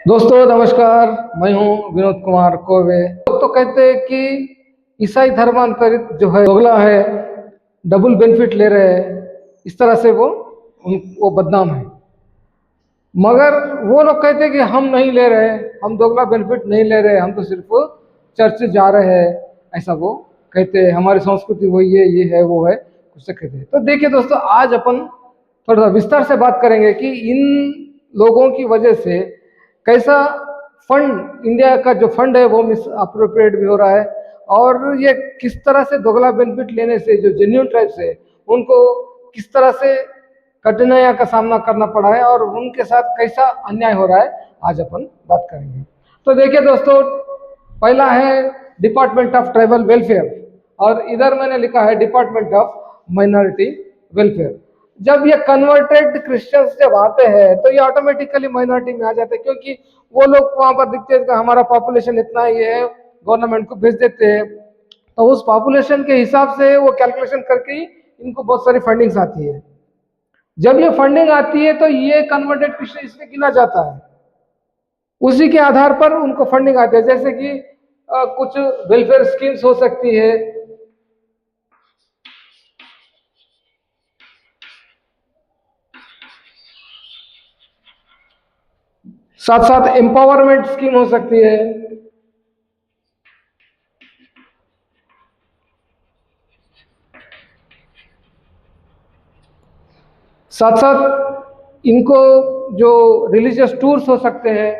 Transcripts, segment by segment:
दोस्तों नमस्कार। मैं हूं विनोद कुमार कोवे। लोग तो कहते हैं कि ईसाई धर्मांतरित जो है दोगला है, डबल बेनिफिट ले रहे हैं, इस तरह से वो बदनाम है। मगर वो लोग कहते हैं कि हम नहीं ले रहे, हम दोगला बेनिफिट नहीं ले रहे, हम तो सिर्फ चर्च जा रहे हैं, ऐसा वो कहते हैं। हमारी संस्कृति वही है, ये है वो है, कुछ से कहते हैं। तो देखिए दोस्तों, आज अपन थोड़ा सा विस्तार से बात करेंगे कि इन लोगों की वजह से कैसा फंड, इंडिया का जो फंड है वो मिस अप्रोप्रिएट भी हो रहा है, और ये किस तरह से दोगला बेनिफिट लेने से जो जेन्युइन ट्राइब्स है उनको किस तरह से कठिनाइयों का सामना करना पड़ा है और उनके साथ कैसा अन्याय हो रहा है, आज अपन बात करेंगे। तो देखिए दोस्तों, पहला है डिपार्टमेंट ऑफ ट्राइबल वेलफेयर, और इधर मैंने लिखा है डिपार्टमेंट ऑफ माइनॉरिटी वेलफेयर। जब ये कन्वर्टेड क्रिश्चियंस जब आते हैं तो ये ऑटोमेटिकली माइनॉरिटी में आ जाते हैं, क्योंकि वो लोग वहां पर दिखते हैं कि हमारा पॉपुलेशन इतना ही है, गवर्नमेंट को भेज देते हैं, तो उस पॉपुलेशन के हिसाब से वो कैलकुलेशन करके ही इनको बहुत सारी फंडिंग्स आती है। जब ये फंडिंग आती है तो ये कन्वर्टेड क्रिश्चियन इसमें गिना जाता है, उसी के आधार पर उनको फंडिंग आती है। जैसे कि कुछ वेलफेयर स्कीम्स हो सकती है, साथ साथ एम्पावरमेंट स्कीम हो सकती है, साथ साथ इनको जो रिलीजियस टूर्स हो सकते हैं,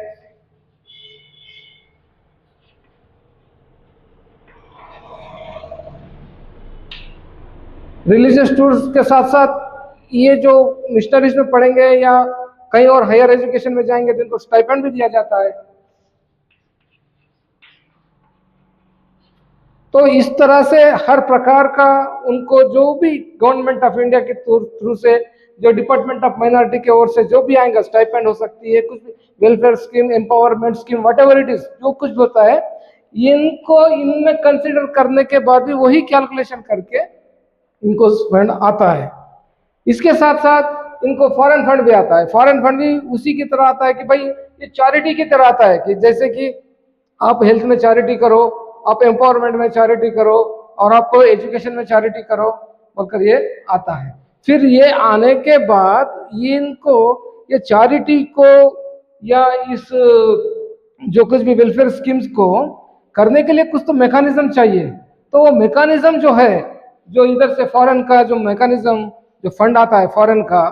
रिलीजियस टूर्स के साथ साथ ये जो मिशनरीज में पढ़ेंगे या कहीं और हायर एजुकेशन में जाएंगे तो इनको स्टाइपेंड भी दिया जाता है। तो इस तरह से हर प्रकार का उनको जो भी गवर्नमेंट ऑफ इंडिया के थ्रू से, जो डिपार्टमेंट ऑफ माइनॉरिटी की ओर से जो भी आएगा, स्टाइपेंड हो सकती है, कुछ भी welfare scheme, empowerment scheme, what ever it is, जो कुछ भी होता है, इनको इनमें कंसिडर करने के बाद भी वही कैलकुलेशन करके इनको फंड आता है। इसके साथ साथ इनको फॉरेन फंड भी आता है। फॉरेन फंड भी उसी की तरह आता है कि भाई ये चैरिटी की तरह आता है, कि जैसे कि आप हेल्थ में चैरिटी करो, आप एम्पावरमेंट में चैरिटी करो, और आप एजुकेशन में चैरिटी करो, बोलकर ये आता है। फिर ये आने के बाद इनको ये चैरिटी को या इस जो कुछ भी वेलफेयर स्कीम्स को करने के लिए कुछ तो मैकेनिज्म चाहिए। तो वो मैकेनिज्म जो है, जो इधर से फॉरेन का जो मैकेनिज्म, जो फंड आता है फॉरेन का,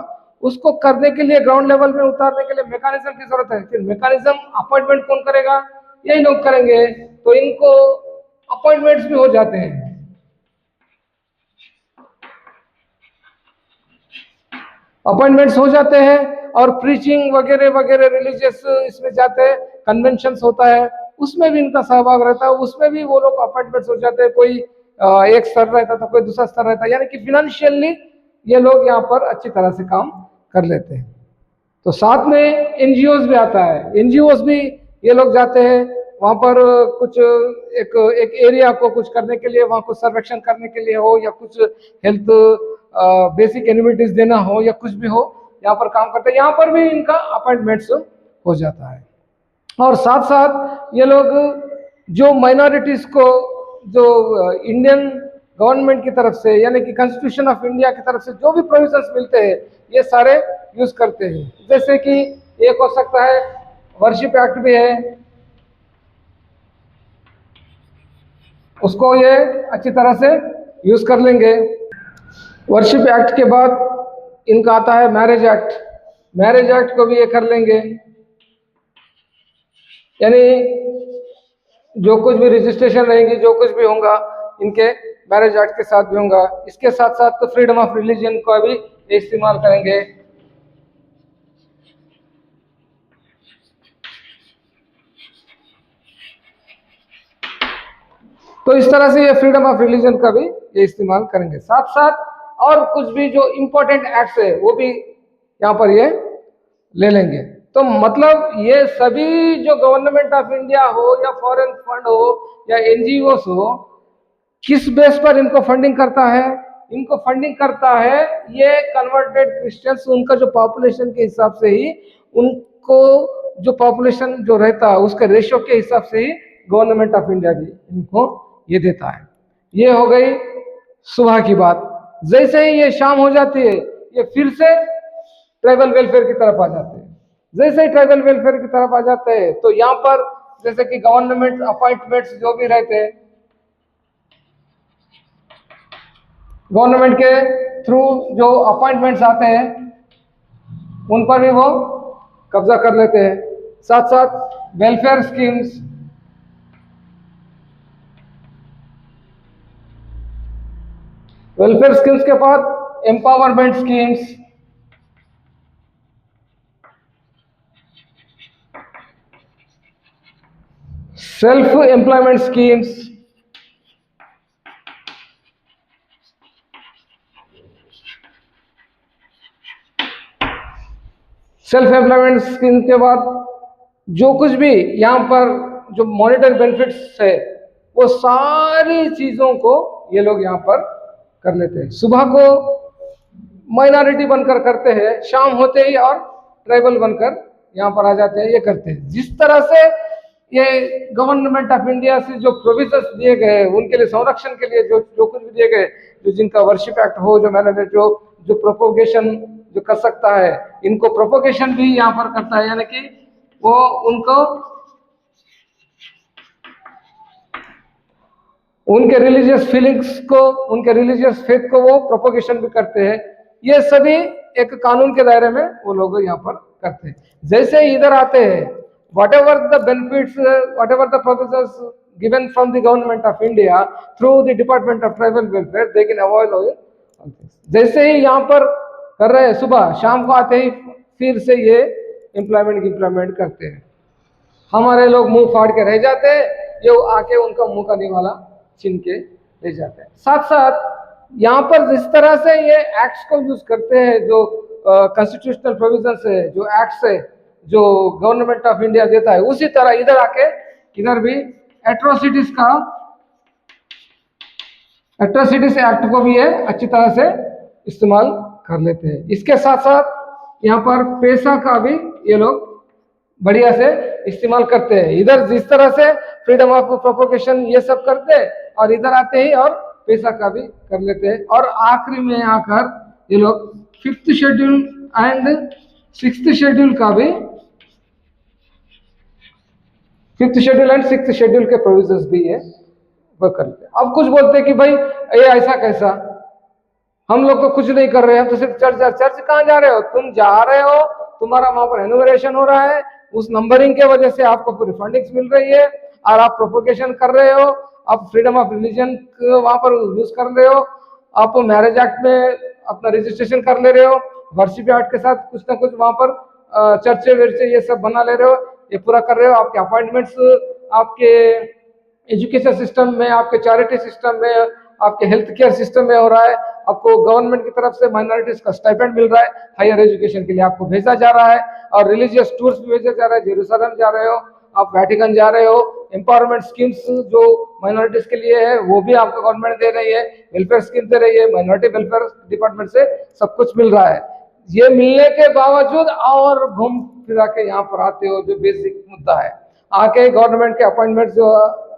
उसको करने के लिए ग्राउंड लेवल में उतारने के लिए मैकेनिज्म की जरूरत है। फिर मैकेनिज्म अपॉइंटमेंट कौन करेगा? यही लोग करेंगे। तो इनको अपॉइंटमेंट्स भी हो जाते हैं, अपॉइंटमेंट्स हो जाते हैं, और प्रीचिंग वगैरह वगैरह रिलीजियस इसमें जाते हैं, कन्वेंशंस होता है, उसमें भी इनका सहभाग रहता है, उसमें भी वो लोग अपॉइंटमेंट्स हो जाते हैं। कोई एक स्तर रहता था, कोई दूसरा स्तर रहता है, यानी कि फिनेंशियली ये लोग यहाँ पर अच्छी तरह से काम कर लेते हैं। तो साथ में एनजीओज भी आता है, एनजीओज भी ये लोग जाते हैं वहाँ पर, कुछ एक एक एरिया को कुछ करने के लिए, वहाँ कुछ सर्वेक्षण करने के लिए हो, या कुछ हेल्थ बेसिक एनिमिटीज देना हो, या कुछ भी हो, यहाँ पर काम करते हैं। यहाँ पर भी इनका अपॉइंटमेंट्स हो जाता है। और साथ साथ ये लोग जो माइनॉरिटीज को जो इंडियन गवर्नमेंट की तरफ से, यानी कि कॉन्स्टिट्यूशन ऑफ इंडिया की तरफ से जो भी प्रोविजंस मिलते हैं, ये सारे यूज करते हैं। जैसे कि एक हो सकता है वर्शिप एक्ट भी है, उसको ये अच्छी तरह से यूज कर लेंगे। वर्शिप एक्ट के बाद इनका आता है मैरिज एक्ट, मैरिज एक्ट को भी ये कर लेंगे। यानी जो कुछ भी रजिस्ट्रेशन रहेंगी, जो कुछ भी होगा, इनके मैरिज एक्ट के साथ भी होगा। इसके साथ साथ तो फ्रीडम ऑफ रिलीजन का भी इस्तेमाल करेंगे। तो इस तरह से ये फ्रीडम ऑफ रिलीजन का भी ये इस्तेमाल करेंगे। साथ साथ और कुछ भी जो इम्पोर्टेंट एक्ट्स है वो भी यहाँ पर ये ले लेंगे। तो मतलब ये सभी जो गवर्नमेंट ऑफ इंडिया हो, या फॉरेन फंड हो, या एनजीओ हो, किस बेस पर इनको फंडिंग करता है? इनको फंडिंग करता है ये कन्वर्टेड क्रिश्चियंस, उनका जो पॉपुलेशन के हिसाब से ही उनको जो पॉपुलेशन जो रहता है उसके रेशियो के हिसाब से ही गवर्नमेंट ऑफ इंडिया भी इनको ये देता है। ये हो गई सुबह की बात। जैसे ही ये शाम हो जाती है ये फिर से ट्राइबल वेलफेयर की तरफ आ जाते हैं। जैसे ही ट्राइबल वेलफेयर की तरफ आ जाते हैं तो यहाँ पर जैसे कि गवर्नमेंट अपॉइंटमेंट्स जो भी रहते हैं गवर्नमेंट के थ्रू जो अपॉइंटमेंट्स आते हैं उन पर भी वो कब्जा कर लेते हैं। साथ साथ वेलफेयर स्कीम्स, वेलफेयर स्कीम्स के बाद empowerment schemes, self employment schemes, self employment scheme के बाद जो कुछ भी यहाँ पर जो मॉनिटरी बेनिफिट्स है वो सारी चीजों को ये लोग यहाँ पर कर लेते हैं। सुबह को माइनॉरिटी बनकर करते हैं, शाम होते ही और ट्राइबल बनकर यहाँ पर आ जाते हैं, ये करते हैं। जिस तरह से ये गवर्नमेंट ऑफ इंडिया से जो प्रोविजंस दिए गए उनके लिए संरक्षण के लिए जो कुछ भी दिए गए, जो जिनका वर्शिप एक्ट हो, जो मैंने जो प्रोपोगेशन जो कर सकता है, इनको प्रोपोगेशन भी यहाँ पर करता है, यानी कि वो उनको उनके रिलीजियस फीलिंग्स को, उनके रिलीजियस फेथ को वो प्रोपोगेशन भी करते हैं। ये सभी एक कानून के दायरे में वो लोग यहाँ पर करते हैं। जैसे ही इधर आते हैं, whatever the benefits, whatever the provisions given from the government of India through the Department of Tribal Welfare, they can avail of it। जैसे ही यहाँ पर कर रहे हैं, सुबह शाम को आते ही फिर से ये इम्प्लॉयमेंट करते हैं। हमारे लोग मुंह फाड़ के रह जाते हैं, ये आके उनका मुंह का निवाला छीन के ले जाते हैं। साथ साथ यहाँ पर जिस तरह से ये एक्ट्स को यूज करते हैं, जो कॉन्स्टिट्यूशनल प्रोविजंस है, जो एक्ट्स है जो गवर्नमेंट ऑफ इंडिया देता है, उसी तरह इधर आके इधर भी एट्रोसिटीज एक्ट को भी ये अच्छी तरह से इस्तेमाल कर लेते हैं। इसके साथ साथ यहाँ पर पैसा का भी ये लोग बढ़िया से इस्तेमाल करते हैं। इधर जिस तरह से फ्रीडम ऑफ प्रोपोगेशन ये सब करते हैं और इधर आते ही और पैसा का भी कर लेते हैं। और आखिरी में आकर ये लोग 5th schedule and 6th schedule का भी 5th schedule and 6th schedule के प्रोविजंस भी ये वो करते हैं। अब कुछ बोलते हैं कि भाई ये ऐसा कैसा, हम लोग तो कुछ नहीं कर रहे हैं, हम तो सिर्फ चर्च कहाँ जा रहे हो? तुम जा रहे हो, तुम्हारा वहां पर एनुमरेशन हो रहा है, उस नंबरिंग के वजह से आपको पूरी फंडिंग्स मिल रही है और आप प्रोपोगेशन कर रहे हो, आप फ्रीडम ऑफ रिलीजन वहां पर यूज कर रहे हो, आप मैरिज एक्ट में अपना रजिस्ट्रेशन कर ले रहे हो, वर्शिप एक्ट के साथ कुछ ना कुछ वहां पर चर्चे वर्चे ये सब बना ले रहे हो, ये पूरा कर रहे हो। आपके अपॉइंटमेंट्स आपके एजुकेशन सिस्टम में, आपके चैरिटी सिस्टम में, आपके हेल्थ केयर सिस्टम में हो रहा है। आपको गवर्नमेंट की तरफ से माइनॉरिटीज का स्टाइपेंड मिल रहा है, हायर एजुकेशन के लिए आपको भेजा जा रहा है, और रिलीजियस टूर्स भी भेजा जा रहा है। जेरूसलम जा रहे हो, आप वेटिकन जा रहे हो, एम्पावरमेंट स्कीम्स जो माइनॉरिटीज के लिए है वो भी आपको गवर्नमेंट दे रही है, वेलफेयर स्कीम दे रही है, माइनॉरिटी वेलफेयर डिपार्टमेंट से सब कुछ मिल रहा है। ये मिलने के बावजूद और घूम फिरा के यहाँ पर आते हो, जो बेसिक मुद्दा है, आके गवर्नमेंट के अपॉइंटमेंट जो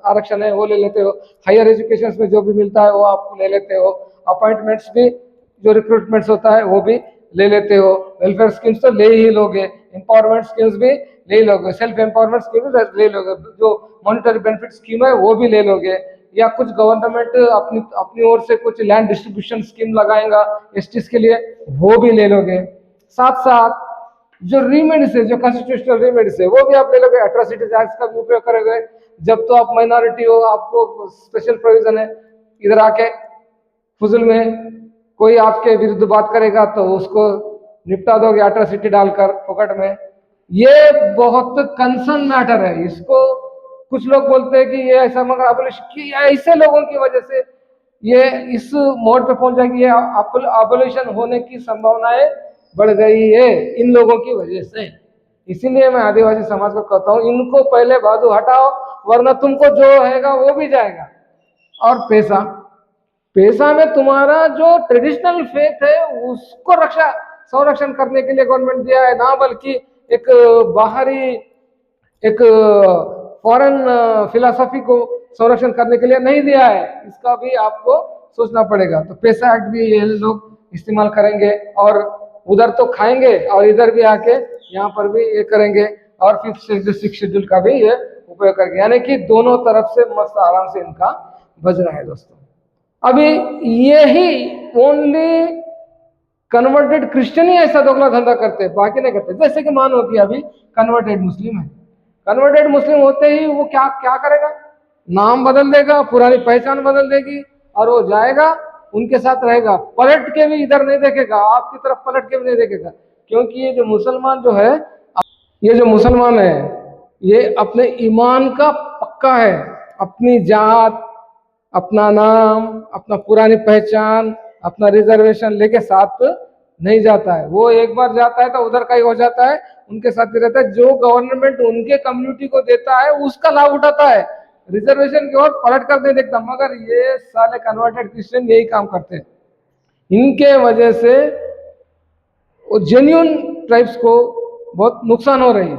आरक्षण है वो ले लेते हो, हायर एजुकेशन में जो भी मिलता है वो आप ले लेते हो, अपॉइंटमेंट्स भी जो रिक्रूटमेंट्स होता है वो भी ले लेते हो, वेलफेयर स्कीम्स तो ले ही लोगे, एम्पावरमेंट स्कीम्स भी ले लोगे, सेल्फ एम्पावरमेंट स्कीम ले लोगे, जो मॉनिटरी बेनिफिट स्कीम है वो भी ले लोगे, या कुछ गवर्नमेंट अपनी ओर से कुछ लैंड डिस्ट्रीब्यूशन स्कीम लगाएगा एसटीज के लिए, वो भी ले लोगे। साथ साथ जो रिमेडीज है, जो कॉन्स्टिट्यूशनल रिमेडीज है, वो भी आप ले लोगे। एट्रोसिटीज एक्ट का भी उपयोग करोगे, जब तो आप माइनॉरिटी हो, आपको स्पेशल प्रोविजन है। इधर आके फुजुल में कोई आपके विरुद्ध बात करेगा तो उसको निपटा दोगे एट्रोसिटी डालकर फोकट में। ये बहुत कंसर्न मैटर है। इसको कुछ लोग बोलते हैं कि ये ऐसा, मगर अबोलिशन, ऐसे लोगों की वजह से ये इस मोड पे पहुंच जाएगी, ये अबोलिशन होने की संभावनाएं बढ़ गई है इन लोगों की वजह से। इसीलिए मैं आदिवासी समाज को कहता हूँ, इनको पहले बाजू हटाओ, वरना तुमको जो रहेगा वो भी जाएगा। और पैसा में तुम्हारा जो ट्रेडिशनल फेथ है उसको संरक्षण करने के लिए गवर्नमेंट दिया है, ना बल्कि एक बाहरी एक फॉरेन फिलॉसफी को संरक्षण करने के लिए नहीं दिया है, इसका भी आपको सोचना पड़ेगा। तो पैसा एक्ट भी ये लोग इस्तेमाल करेंगे और उधर तो खाएंगे और इधर भी आके यहाँ पर भी ये करेंगे और फिफ्थ शेड्यूल सिक्स शेड्यूल का भी ये उपयोग करेंगे, यानी कि दोनों तरफ से मस्त आराम से इनका बज रहा है दोस्तों। अभी यही ओनली कन्वर्टेड क्रिश्चियन ही ऐसा दोगला धंधा करते हैं, बाकी नहीं करते। जैसे कि मानो कि अभी कन्वर्टेड मुस्लिम है, कन्वर्टेड मुस्लिम होते ही वो क्या क्या करेगा, नाम बदल देगा, पुरानी पहचान बदल देगी और वो जाएगा उनके साथ रहेगा, पलट के भी इधर नहीं देखेगा, आपकी तरफ पलट के भी नहीं देखेगा। क्योंकि ये जो मुसलमान जो है, ये जो मुसलमान है ये अपने ईमान का पक्का है, अपनी जात, अपना नाम, अपना पुरानी पहचान, अपना रिजर्वेशन लेके साथ नहीं जाता है। वो एक बार जाता है तो उधर का ही हो जाता है, उनके साथ ही रहता है। जो गवर्नमेंट उनके कम्युनिटी को देता है उसका लाभ उठाता है, रिजर्वेशन की ओर पलट कर नहीं देखता। मगर ये साले कन्वर्टेड क्रिश्चियन यही काम करते हैं। इनके वजह से वो जेन्युइन ट्राइब्स को बहुत नुकसान हो रही है,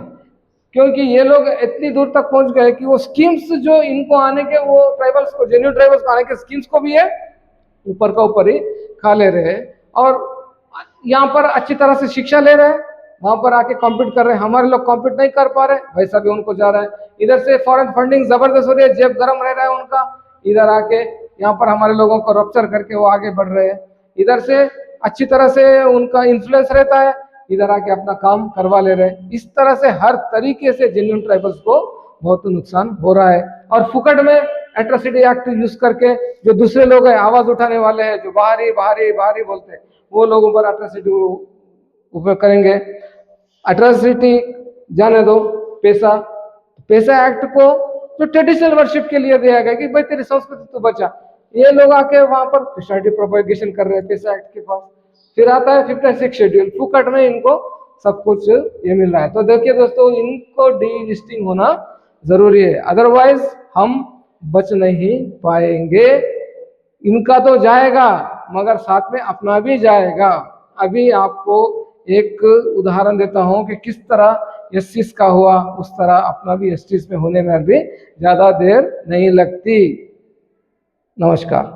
क्योंकि ये लोग इतनी दूर तक पहुंच गए कि वो स्कीम्स जो इनको आने के, वो ट्राइबल्स को, जेन्युइन ट्राइबल्स को आने के स्कीम्स को भी है ऊपर का ऊपर ही खा ले रहे हैं। और यहाँ पर अच्छी तरह से शिक्षा ले रहे हैं, वहां पर आके कॉम्पीट कर रहे हैं। हमारे लोग कॉम्पीट नहीं कर पा रहे, वैसा भी उनको जा रहा है। इधर से फॉरेन फंडिंग जबरदस्त हो रही है, जेब गर्म रह रहा है उनका, इधर आके यहाँ पर हमारे लोगों को रप्चर करके वो आगे बढ़ रहे हैं। इधर से अच्छी तरह से उनका इन्फ्लुएंस रहता है, इधर आके अपना काम करवा ले रहे हैं। इस तरह से हर तरीके से जेन्युइन ट्राइबल्स को बहुत नुकसान हो रहा है। और फुकट में एट्रोसिटी एक्ट यूज करके जो दूसरे लोग हैं, आवाज उठाने वाले हैं, जो बाहरी बाहरी बाहरी बोलते हैं, वो लोगों पर एट्रोसिटी उपयोग करेंगे। एट्रोसिटी जाने दो, पैसा एक्ट को जो ट्रेडिशनल वर्शिप के लिए दिया गया कि भाई तेरी संस्कृति तो बचा, ये लोग आके वहां पर क्रिश्चियनिटी प्रोपेगेशन कर रहे हैं पैसा एक्ट के पास। फिर आता है 56 शेड्यूल, फुकट में इनको सब कुछ ये मिल रहा है। तो देखिए दोस्तों, इनको डीलिस्टिंग होना जरूरी है, अदरवाइज हम बच नहीं पाएंगे। इनका तो जाएगा मगर साथ में अपना भी जाएगा। अभी आपको एक उदाहरण देता हूं कि किस तरह एससीज का हुआ, उस तरह अपना भी एसटीज में होने में भी ज्यादा देर नहीं लगती। नमस्कार।